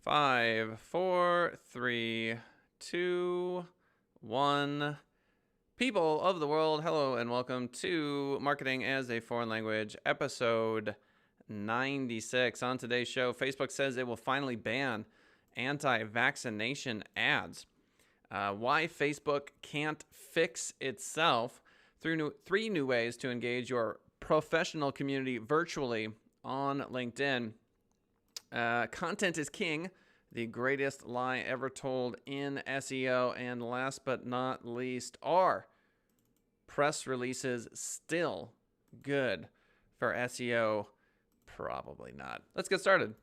5, 4, 3, 2, 1. People of the world, hello and welcome to Marketing as a Foreign Language, episode 96. On today's show, Facebook says it will finally ban anti-vaccination ads. Why Facebook can't fix itself through three new ways to engage your professional community virtually on LinkedIn. Content is king, the greatest lie ever told in SEO. And last but not least, are press releases still good for SEO? Probably not. Let's get started.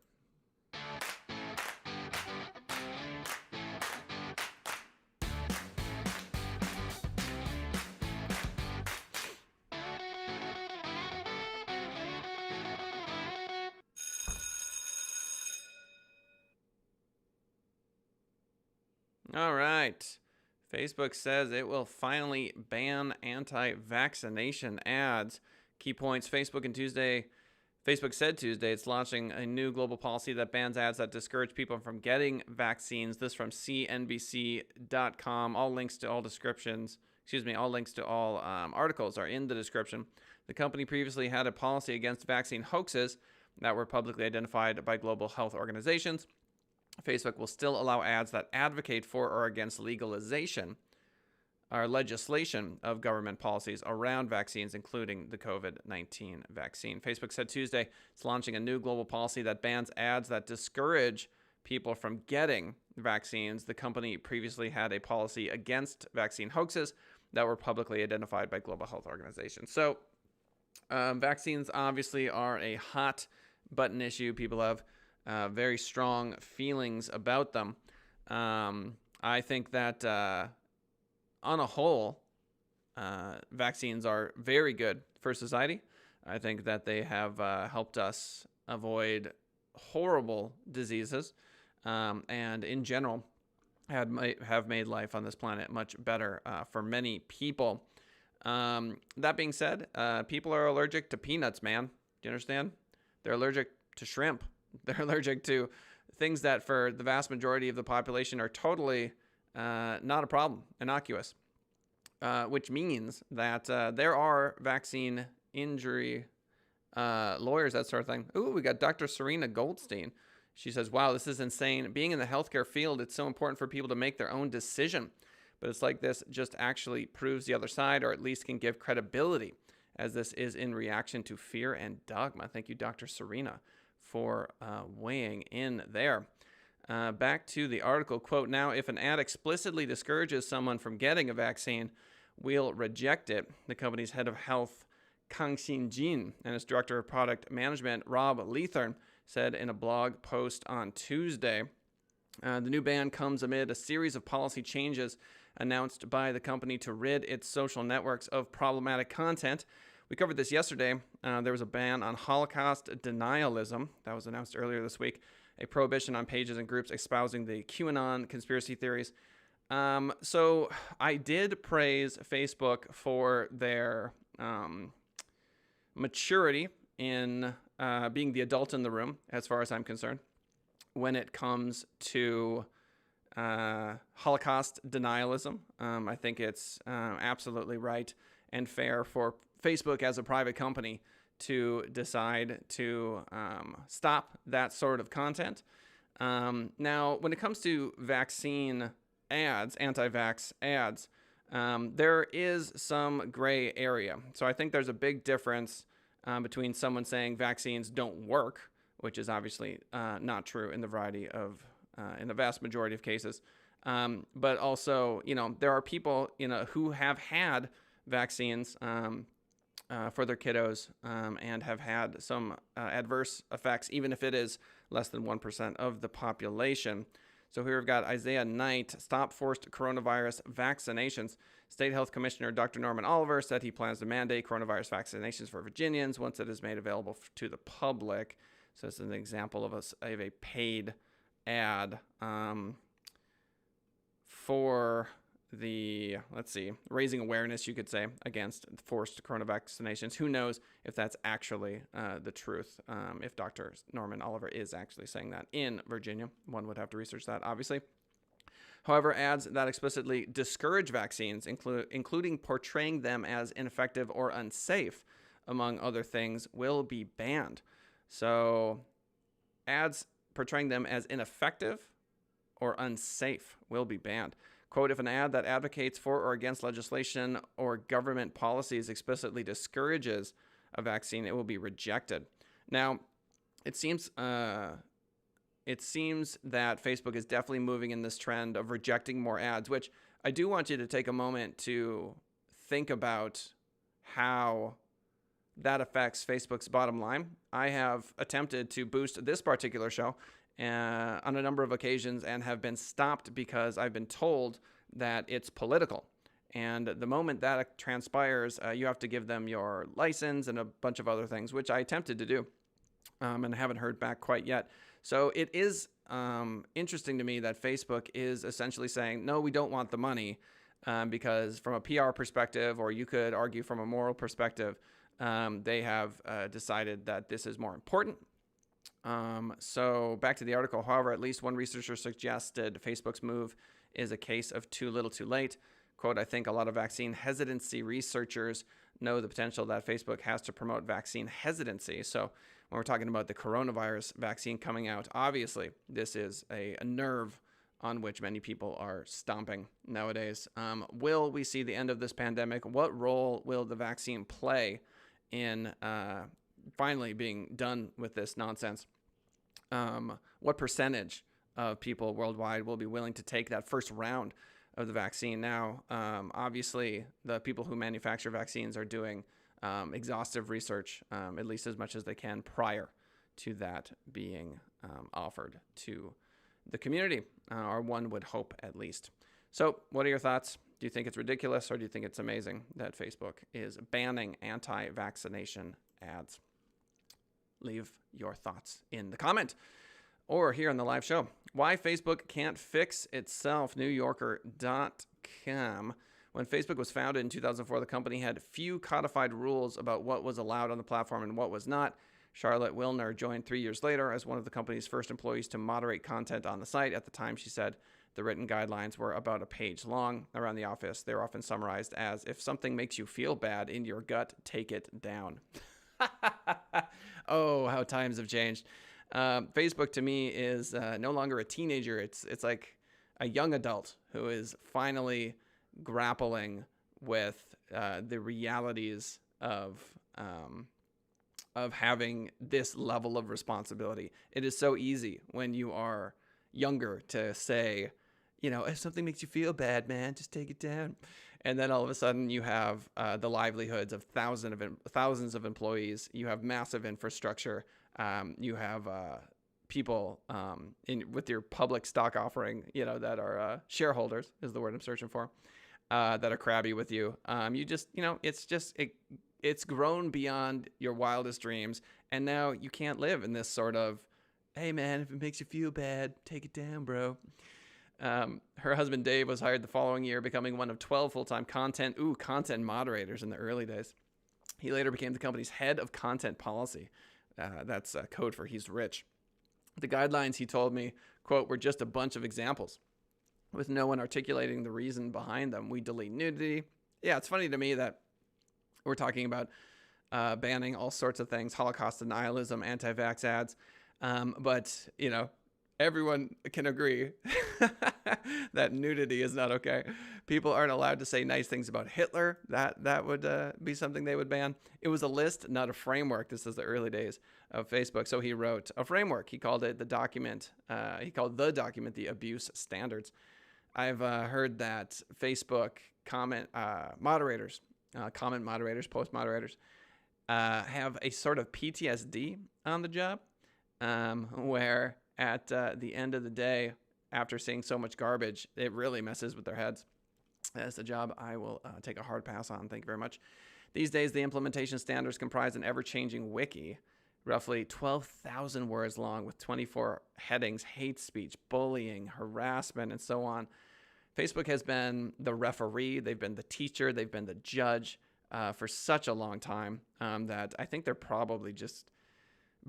All right. Facebook says it will finally ban anti-vaccination ads. Key points. Facebook said Tuesday it's launching a new global policy that bans ads that discourage people from getting vaccines. This from CNBC.com. All links to all articles are in the description. The company previously had a policy against vaccine hoaxes that were publicly identified by global health organizations. Facebook will still allow ads that advocate for or against legalization or legislation of government policies around vaccines, including the COVID-19 vaccine. Facebook said Tuesday it's launching a new global policy that bans ads that discourage people from getting vaccines. The company previously had a policy against vaccine hoaxes that were publicly identified by global health organizations. So vaccines obviously are a hot button issue. People have very strong feelings about them. I think that on a whole, vaccines are very good for society. I think that they have helped us avoid horrible diseases, and in general have made life on this planet much better for many people. That being said, people are allergic to peanuts, man. Do you understand? They're allergic to shrimp. They're allergic to things that for the vast majority of the population are totally not a problem, innocuous, which means that there are vaccine injury lawyers, that sort of thing. Ooh, we got Dr. Serena Goldstein. She says, wow, this is insane. Being in the healthcare field, it's so important for people to make their own decision. But it's like this just actually proves the other side, or at least can give credibility, as this is in reaction to fear and dogma. Thank you, Dr. Serena, for weighing in there. Back to the article, quote, now if an ad explicitly discourages someone from getting a vaccine, we'll reject it. The company's head of health, Kang-Xin Jin, and its director of product management, Rob Leathern, said in a blog post on Tuesday. The new ban comes amid a series of policy changes announced by the company to rid its social networks of problematic content. We covered this yesterday. There was a ban on Holocaust denialism that was announced earlier this week, a prohibition on pages and groups espousing the QAnon conspiracy theories. So I did praise Facebook for their maturity in being the adult in the room, as far as I'm concerned, when it comes to Holocaust denialism. I think it's absolutely right and fair for Facebook as a private company to decide to stop that sort of content. Now, when it comes to vaccine ads, anti-vax ads, there is some gray area. So I think there's a big difference between someone saying vaccines don't work, which is obviously not true in the vast majority of cases. But also, there are people, who have had vaccines for their kiddos and have had some adverse effects, even if it is less than 1% of the population. So here we've got Isaiah Knight, stop forced coronavirus vaccinations. State Health Commissioner Dr. Norman Oliver said he plans to mandate coronavirus vaccinations for Virginians once it is made available to the public. So this is an example of a paid ad for raising awareness, you could say, against forced corona vaccinations. Who knows if that's actually the truth, if Dr. Norman Oliver is actually saying that in Virginia. One would have to research that, obviously. However, ads that explicitly discourage vaccines, including portraying them as ineffective or unsafe, among other things, will be banned. So ads portraying them as ineffective or unsafe will be banned. Quote, if an ad that advocates for or against legislation or government policies explicitly discourages a vaccine, it will be rejected. Now, it seems that Facebook is definitely moving in this trend of rejecting more ads, which I do want you to take a moment to think about how that affects Facebook's bottom line. I have attempted to boost this particular show on a number of occasions and have been stopped because I've been told that it's political. And the moment that transpires, you have to give them your license and a bunch of other things, which I attempted to do and haven't heard back quite yet. So it is interesting to me that Facebook is essentially saying, no, we don't want the money because from a PR perspective, or you could argue from a moral perspective, they have decided that this is more important. So back to the article. However, at least one researcher suggested Facebook's move is a case of too little too late. Quote, I think a lot of vaccine hesitancy researchers know the potential that Facebook has to promote vaccine hesitancy. So when we're talking about the coronavirus vaccine coming out, obviously this is a nerve on which many people are stomping nowadays. Will we see the end of this pandemic? What role will the vaccine play in finally being done with this nonsense? What percentage of people worldwide will be willing to take that first round of the vaccine? Now, obviously, the people who manufacture vaccines are doing exhaustive research, at least as much as they can prior to that being offered to the community, or one would hope at least. So what are your thoughts? Do you think it's ridiculous, or do you think it's amazing that Facebook is banning anti-vaccination ads? Leave your thoughts in the comment or here on the live show. Why Facebook can't fix itself, NewYorker.com. When Facebook was founded in 2004, the company had few codified rules about what was allowed on the platform and what was not. Charlotte Wilner joined 3 years later as one of the company's first employees to moderate content on the site. At the time, she said the written guidelines were about a page long. Around the office, they were often summarized as, if something makes you feel bad in your gut, take it down. Oh, how times have changed. Facebook to me is no longer a teenager. It's like a young adult who is finally grappling with the realities of having this level of responsibility. It is so easy when you are younger to say, you know, if something makes you feel bad, man, just take it down. And then all of a sudden you have the livelihoods of thousands of employees. You have massive infrastructure. You have people with your public stock offering, you know, that are shareholders is the word I'm searching for, that are crabby with you. You just, you know, it's grown beyond your wildest dreams. And now you can't live in this sort of, hey, man, if it makes you feel bad, take it down, bro. Her husband, Dave, was hired the following year, becoming one of 12 full-time content moderators in the early days. He later became the company's head of content policy. That's code for he's rich. The guidelines, he told me, quote, were just a bunch of examples with no one articulating the reason behind them. We delete nudity. Yeah, it's funny to me that we're talking about banning all sorts of things, Holocaust denialism, anti-vax ads. But, you know, everyone can agree that nudity is not okay. People aren't allowed to say nice things about Hitler. That would be something they would ban. It was a list, not a framework. This is the early days of Facebook. So he wrote a framework. He called it the document. He called the document the abuse standards. I've heard that Facebook comment moderators, post moderators, have a sort of PTSD on the job, where at the end of the day, after seeing so much garbage, it really messes with their heads. That's a job I will take a hard pass on. Thank you very much. These days, the implementation standards comprise an ever-changing wiki, roughly 12,000 words long with 24 headings: hate speech, bullying, harassment, and so on. Facebook has been the referee, they've been the teacher, they've been the judge for such a long time that I think they're probably just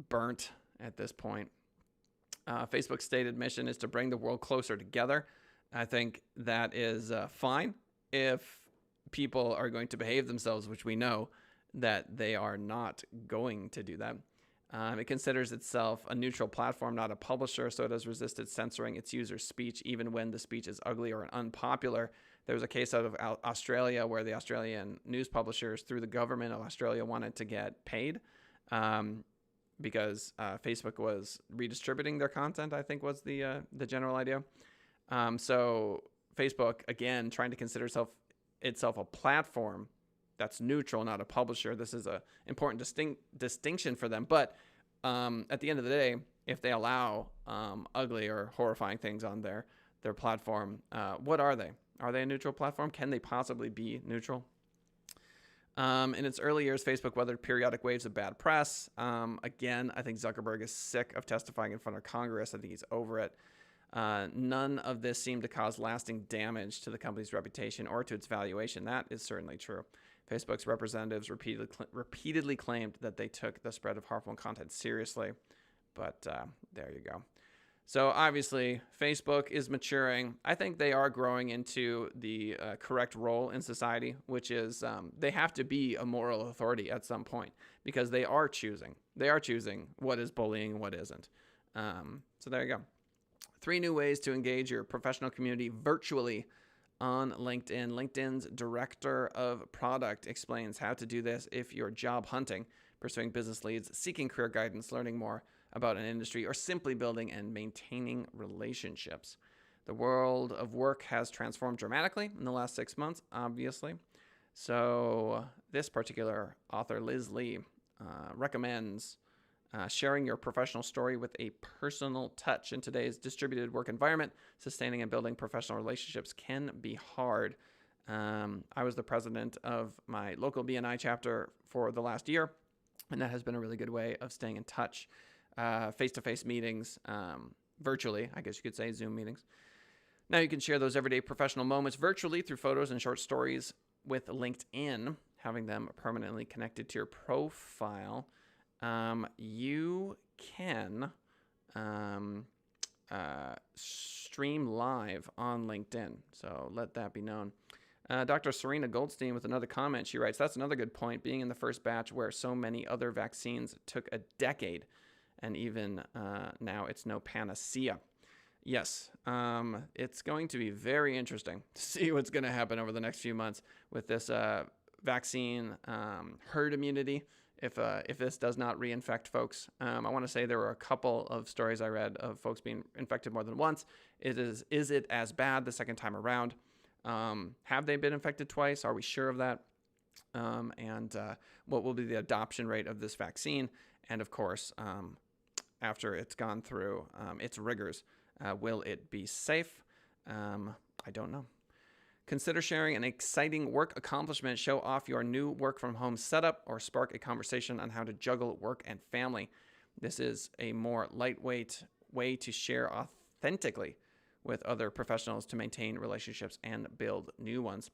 burnt at this point. Facebook's stated mission is to bring the world closer together. I think that is fine if people are going to behave themselves, which we know that they are not going to do that. It considers itself a neutral platform, not a publisher, so it has resisted censoring its users' speech, even when the speech is ugly or unpopular. There was a case out of Australia where the Australian news publishers, through the government of Australia, wanted to get paid because Facebook was redistributing their content, I think was the general idea. So Facebook, again, trying to consider itself a platform that's neutral, not a publisher. This is an important distinction for them. But at the end of the day, if they allow ugly or horrifying things on their platform, what are they? Are they a neutral platform? Can they possibly be neutral? In its early years, Facebook weathered periodic waves of bad press. Again, I think Zuckerberg is sick of testifying in front of Congress. I think he's over it. None of this seemed to cause lasting damage to the company's reputation or to its valuation. That is certainly true. Facebook's representatives repeatedly claimed that they took the spread of harmful content seriously, but there you go. So obviously, Facebook is maturing. I think they are growing into the correct role in society, which is they have to be a moral authority at some point because they are choosing. They are choosing what is bullying and what isn't. So there you go. 3 new ways to engage your professional community virtually on LinkedIn. LinkedIn's director of product explains how to do this if you're job hunting, pursuing business leads, seeking career guidance, learning more about an industry, or simply building and maintaining relationships. The world of work has transformed dramatically in the last 6 months, obviously. So this particular author, Liz Lee, recommends sharing your professional story with a personal touch. In today's distributed work environment, sustaining and building professional relationships can be hard. I was the president of my local BNI chapter for the last year, and that has been a really good way of staying in touch. Face-to-face meetings, virtually, I guess you could say, Zoom meetings. Now you can share those everyday professional moments virtually through photos and short stories with LinkedIn, having them permanently connected to your profile. You can stream live on LinkedIn, so let that be known. Dr. Serena Goldstein with another comment. She writes, that's another good point, being in the first batch where so many other vaccines took a decade, and even now it's no panacea. Yes, it's going to be very interesting to see what's going to happen over the next few months with this vaccine herd immunity. If this does not reinfect folks, I want to say there were a couple of stories I read of folks being infected more than once. Is it as bad the second time around? Have they been infected twice? Are we sure of that? And what will be the adoption rate of this vaccine? And of course, after it's gone through its rigors, will it be safe? I don't know. Consider sharing an exciting work accomplishment, show off your new work from home setup, or spark a conversation on how to juggle work and family. This is a more lightweight way to share authentically with other professionals to maintain relationships and build new ones.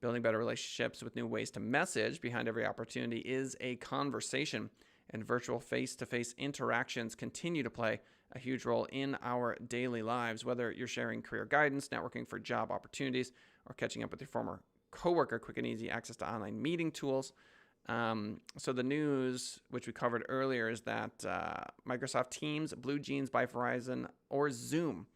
Building better relationships with new ways to message behind every opportunity is a conversation, and virtual face-to-face interactions continue to play a huge role in our daily lives, whether you're sharing career guidance, networking for job opportunities, or catching up with your former coworker. Quick and easy access to online meeting tools. So the news, which we covered earlier, is that Microsoft Teams, Blue Jeans by Verizon, or Zoom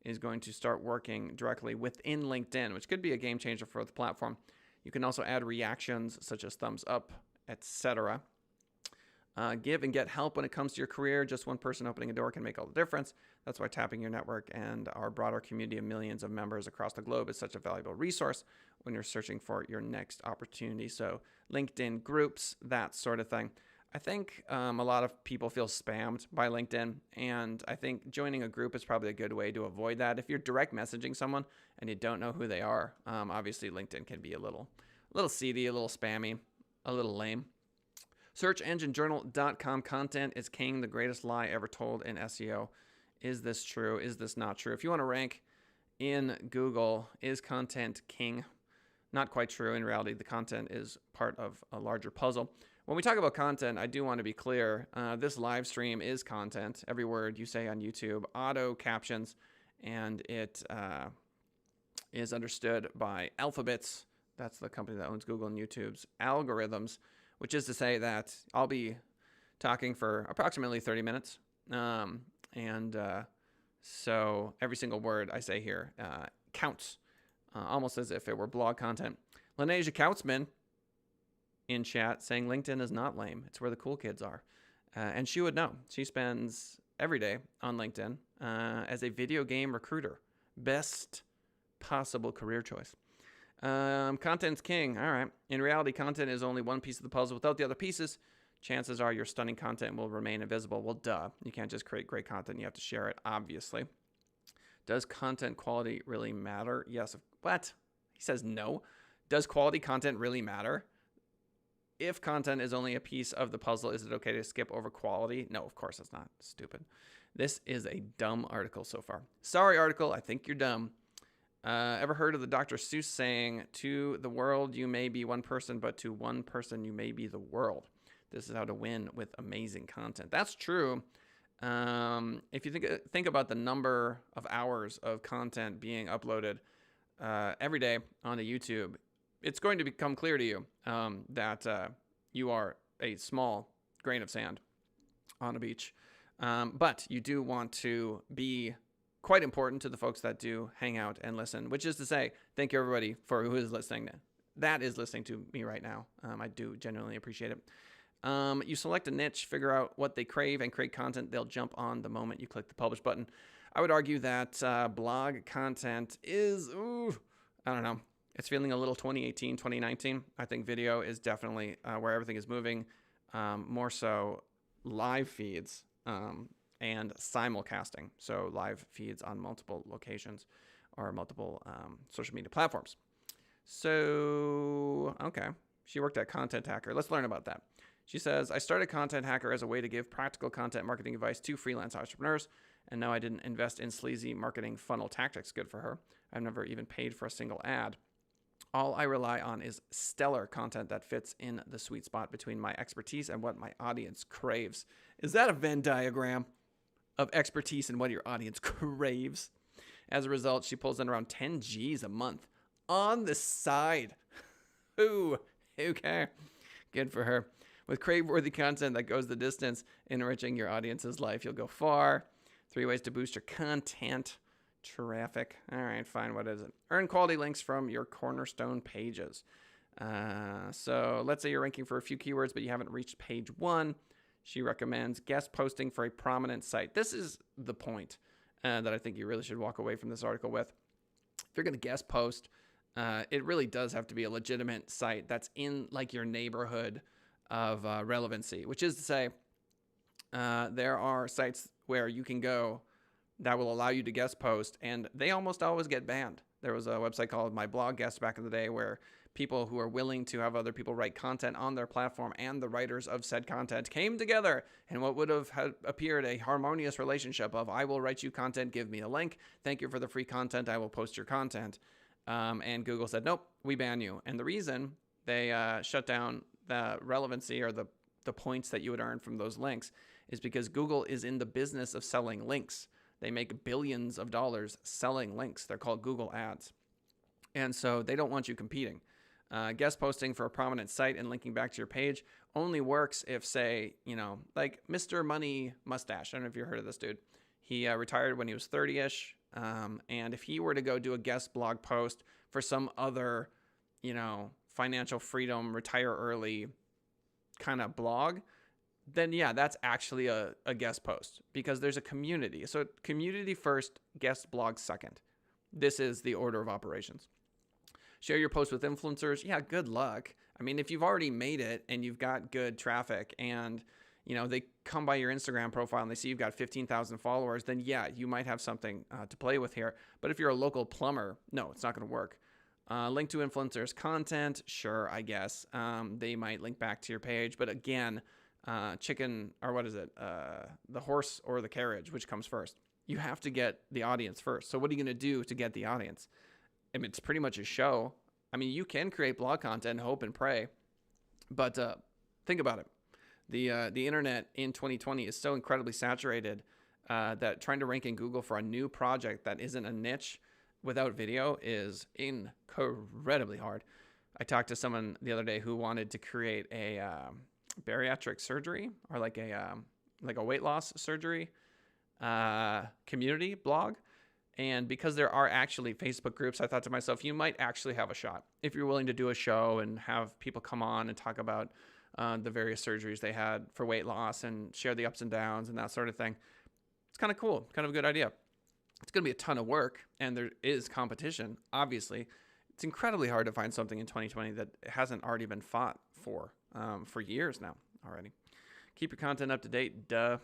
is going to start working directly within LinkedIn, which could be a game changer for the platform. You can also add reactions such as thumbs up, etc. Give and get help when it comes to your career. Just one person opening a door can make all the difference. That's why tapping your network and our broader community of millions of members across the globe is such a valuable resource when you're searching for your next opportunity. So LinkedIn groups, that sort of thing. I think a lot of people feel spammed by LinkedIn, and I think joining a group is probably a good way to avoid that. If you're direct messaging someone and you don't know who they are, obviously LinkedIn can be a little seedy, a little spammy, a little lame. SearchEngineJournal.com content is king, the greatest lie ever told in SEO. Is this true? Is this not true? If you want to rank in Google. Is content king? Not quite true. In reality, the content is part of a larger puzzle. When we talk about content, I do want to be clear. This live stream is content. Every word you say on YouTube, auto captions, and it is understood by Alphabets. That's the company that owns Google and YouTube's algorithms, which is to say that I'll be talking for approximately 30 minutes. So every single word I say here counts, almost as if it were blog content. Lanesia Kautzman in chat saying LinkedIn is not lame. It's where the cool kids are. And she would know. She spends every day on LinkedIn as a video game recruiter. Best possible career choice. Content's king. All right. In reality, content is only one piece of the puzzle. Without the other pieces, chances are your stunning content will remain invisible. Well, duh. You can't just create great content. You have to share it, obviously. Does content quality really matter? Yes. What? He says no. Does quality content really matter? If content is only a piece of the puzzle, is it okay to skip over quality? No, of course it's not. Stupid. This is a dumb article so far. Sorry, article. I think you're dumb. Ever heard of the Dr. Seuss saying, to the world you may be one person, but to one person you may be the world. This is how to win with amazing content. That's true. If you think about the number of hours of content being uploaded every day onto YouTube, it's going to become clear to you that you are a small grain of sand on a beach. But you do want to be quite important to the folks that do hang out and listen, which is to say, thank you everybody for who is listening. That is listening to me right now. I do genuinely appreciate it. You select a niche, figure out what they crave, and create content they'll jump on the moment you click the publish button. I would argue that blog content is, I don't know. It's feeling a little 2018, 2019. I think video is definitely where everything is moving. More so live feeds and simulcasting. So live feeds on multiple locations or multiple social media platforms. So, okay. She worked at Content Hacker. Let's learn about that. She says, I started Content Hacker as a way to give practical content marketing advice to freelance entrepreneurs. And no, I didn't invest in sleazy marketing funnel tactics. Good for her. I've never even paid for a single ad. All I rely on is stellar content that fits in the sweet spot between my expertise and what my audience craves. Is that a Venn diagram of expertise and what your audience craves? As a result, she pulls in around 10 G's a month on the side. Who cares? Good for her. With crave-worthy content that goes the distance, enriching your audience's life, you'll go far. 3 ways to boost your content. Traffic. All right, fine. What is it? Earn quality links from your cornerstone pages. So let's say you're ranking for a few keywords, but you haven't reached page 1. She recommends guest posting for a prominent site. This is the point that I think you really should walk away from this article with. If you're going to guest post, it really does have to be a legitimate site that's in like your neighborhood of relevancy, which is to say there are sites where you can go that will allow you to guest post, and they almost always get banned. There was a website called My Blog Guest back in the day where people who are willing to have other people write content on their platform and the writers of said content came together in what would have appeared a harmonious relationship of, I will write you content, give me a link. Thank you for the free content. I will post your content. And Google said, nope, we ban you. And the reason they shut down the relevancy or the points that you would earn from those links is because Google is in the business of selling links. They make billions of dollars selling links. They're called Google Ads. And so they don't want you competing. Guest posting for a prominent site and linking back to your page only works if, say, like Mr. Money Mustache. I don't know if you've heard of this dude. He retired when he was 30-ish. And if he were to go do a guest blog post for some other, financial freedom, retire early kind of blog, then yeah, that's actually a guest post because there's a community. So community first, guest blog second. This is the order of operations. Share your post with influencers. Yeah, good luck. I mean, if you've already made it and you've got good traffic and, they come by your Instagram profile and they see you've got 15,000 followers, then yeah, you might have something to play with here. But if you're a local plumber, no, it's not going to work. Link to influencers' content. Sure, I guess. They might link back to your page. But again, chicken, or what is it? The horse or the carriage, which comes first? you have to get the audience first. So what are you going to do to get the audience? I mean, it's pretty much a show. I mean, you can create blog content, hope and pray, but think about it. The internet in 2020 is so incredibly saturated that trying to rank in Google for a new project that isn't a niche without video is incredibly hard. I talked to someone the other day who wanted to create a bariatric surgery, or like a weight loss surgery community blog. And because there are actually Facebook groups, I thought to myself, you might actually have a shot if you're willing to do a show and have people come on and talk about the various surgeries they had for weight loss and share the ups and downs and that sort of thing. It's kind of cool, kind of a good idea. It's going to be a ton of work, and there is competition, obviously. It's incredibly hard to find something in 2020 that hasn't already been fought for years now already. Keep your content up to date. Duh.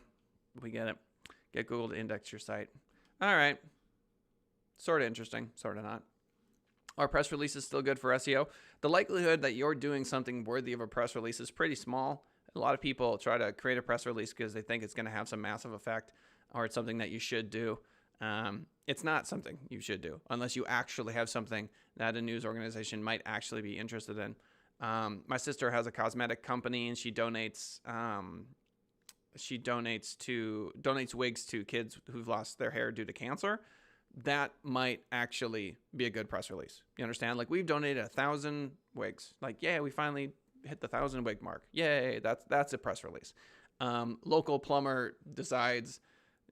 We get it. Get Google to index your site. All right. Sort of interesting, sort of not. Are press releases still good for SEO? The likelihood that you're doing something worthy of a press release is pretty small. A lot of people try to create a press release because they think it's going to have some massive effect, or it's something that you should do. It's not something you should do unless you actually have something that a news organization might actually be interested in. My sister has a cosmetic company, and she donates wigs to kids who've lost their hair due to cancer. That might actually be a good press release. You understand? Like, we've donated 1,000 wigs. Like, yeah, we finally hit the 1,000 wig mark. Yay, that's a press release. Local plumber decides,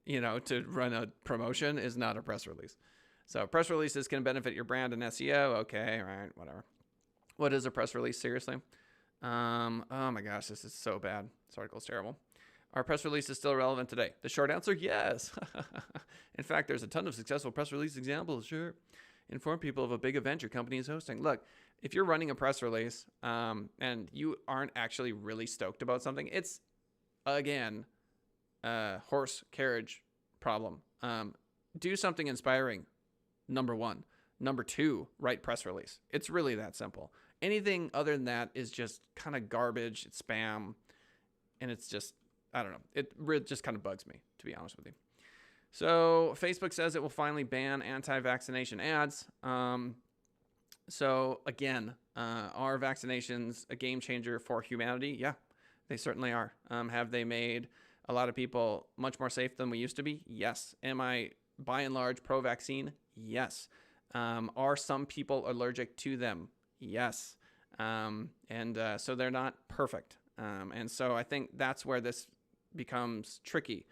to run a promotion is not a press release. So press releases can benefit your brand and SEO. Okay, right, whatever. What is a press release? Seriously? Oh my gosh, this is so bad. This article's terrible. Are press releases still relevant today? The short answer, yes. In fact, there's a ton of successful press release examples. Sure. Inform people of a big event your company is hosting. Look, if you're running a press release and you aren't actually really stoked about something, it's, again, a horse carriage problem. Do something inspiring, number one. Number two, write press release. It's really that simple. Anything other than that is just kind of garbage. It's spam. And it's just, I don't know. It really just kind of bugs me, to be honest with you. So Facebook says it will finally ban anti-vaccination ads. So again, are vaccinations a game changer for humanity? Yeah, they certainly are. Have they made a lot of people much more safe than we used to be? Yes. Am I, by and large, pro-vaccine? Yes. Are some people allergic to them? Yes. So they're not perfect. And so I think that's where this becomes tricky.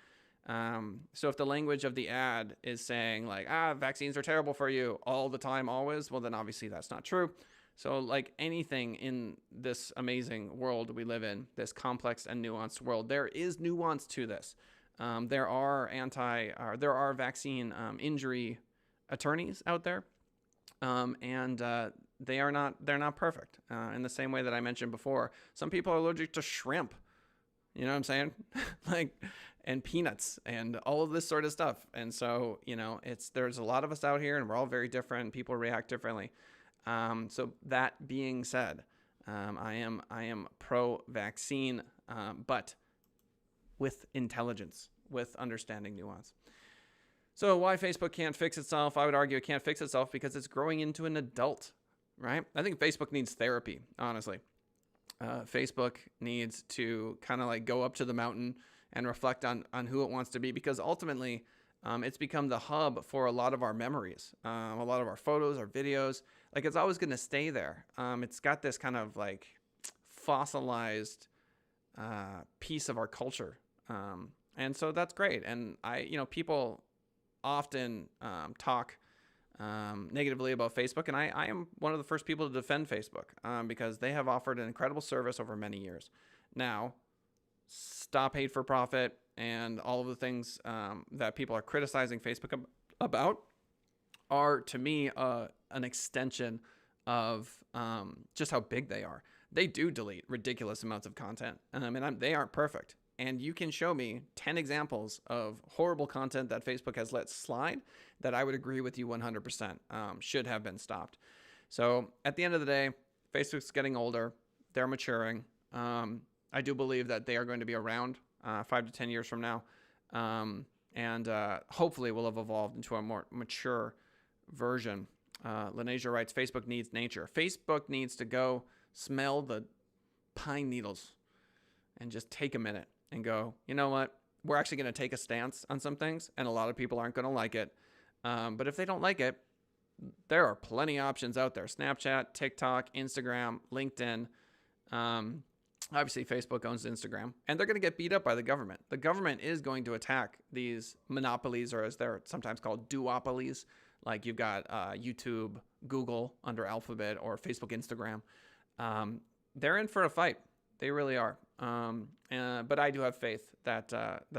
So if the language of the ad is saying like, vaccines are terrible for you all the time, always, well, then obviously that's not true. So like anything in this amazing world we live in, this complex and nuanced world, there is nuance to this. There are vaccine injury attorneys out there, and they're not perfect. In the same way that I mentioned before, some people are allergic to shrimp. You know what I'm saying? And peanuts and all of this sort of stuff. And so, there's a lot of us out here, and we're all very different. People react differently. So that being said, I am pro-vaccine, but with intelligence, with understanding nuance. So why Facebook can't fix itself? I would argue it can't fix itself because it's growing into an adult, right? I think Facebook needs therapy, honestly. Facebook needs to kind of like go up to the mountain and reflect on who it wants to be, because ultimately it's become the hub for a lot of our memories, a lot of our photos, our videos. Like, it's always going to stay there. It's got this kind of like fossilized piece of our culture. And so that's great. And people often talk negatively about Facebook, and I am one of the first people to defend Facebook because they have offered an incredible service over many years. Now, stop hate for profit and all of the things that people are criticizing Facebook about are, to me, an extension of just how big they are. They do delete ridiculous amounts of content, and they aren't perfect. And you can show me 10 examples of horrible content that Facebook has let slide that I would agree with you 100% should have been stopped. So at the end of the day, Facebook's getting older. They're maturing. I do believe that they are going to be around 5 to 10 years from now. and hopefully will have evolved into a more mature version. Lenasia writes, Facebook needs nature. Facebook needs to go smell the pine needles and just take a minute and go, you know what? We're actually going to take a stance on some things, and a lot of people aren't going to like it. But if they don't like it, there are plenty of options out there. Snapchat, TikTok, Instagram, LinkedIn. Obviously, Facebook owns Instagram, and they're going to get beat up by the government. The government is going to attack these monopolies, or as they're sometimes called, duopolies. Like you've got YouTube, Google under Alphabet, or Facebook, Instagram. They're in for a fight. They really are. But I do have faith that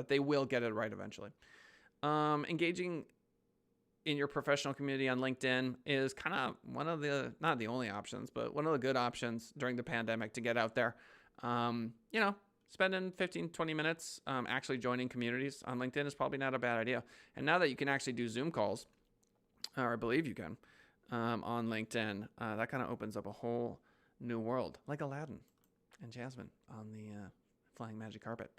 they will get it right eventually. Engaging in your professional community on LinkedIn is kind of one of the, not the only options, but one of the good options during the pandemic to get out there. Spending 15, 20 minutes actually joining communities on LinkedIn is probably not a bad idea. And now that you can actually do Zoom calls, or I believe you can, on LinkedIn, that kind of opens up a whole new world, like Aladdin and Jasmine on the flying magic carpet.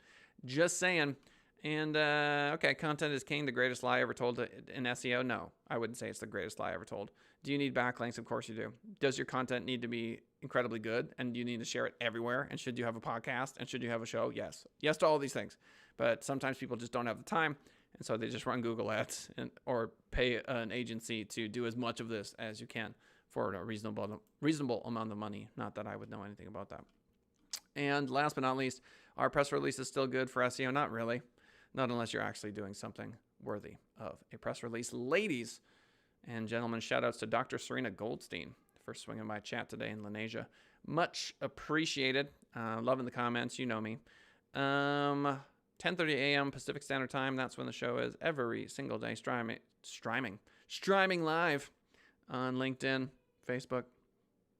Just saying. And, okay, content is king, the greatest lie ever told in SEO? No, I wouldn't say it's the greatest lie ever told. Do you need backlinks? Of course you do. Does your content need to be incredibly good? And do you need to share it everywhere? And should you have a podcast? And should you have a show? Yes. Yes to all these things. But sometimes people just don't have the time. And so they just run Google ads or pay an agency to do as much of this as you can for a reasonable amount of money. Not that I would know anything about that. And last but not least, are press releases still good for SEO? Not really. Not unless you're actually doing something worthy of a press release. Ladies and gentlemen, shout outs to Dr. Serena Goldstein for swinging by chat today in Lenasia. Much appreciated. Loving the comments. You know me. 10:30 a.m. Pacific Standard Time. That's when the show is every single day. Streaming live on LinkedIn, Facebook.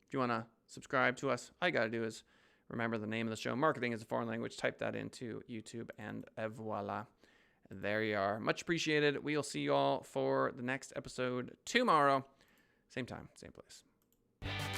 If you want to subscribe to us, all you got to do is remember the name of the show. Marketing is a foreign language. Type that into YouTube and voila. There you are. Much appreciated. We'll see you all for the next episode tomorrow. Same time, same place.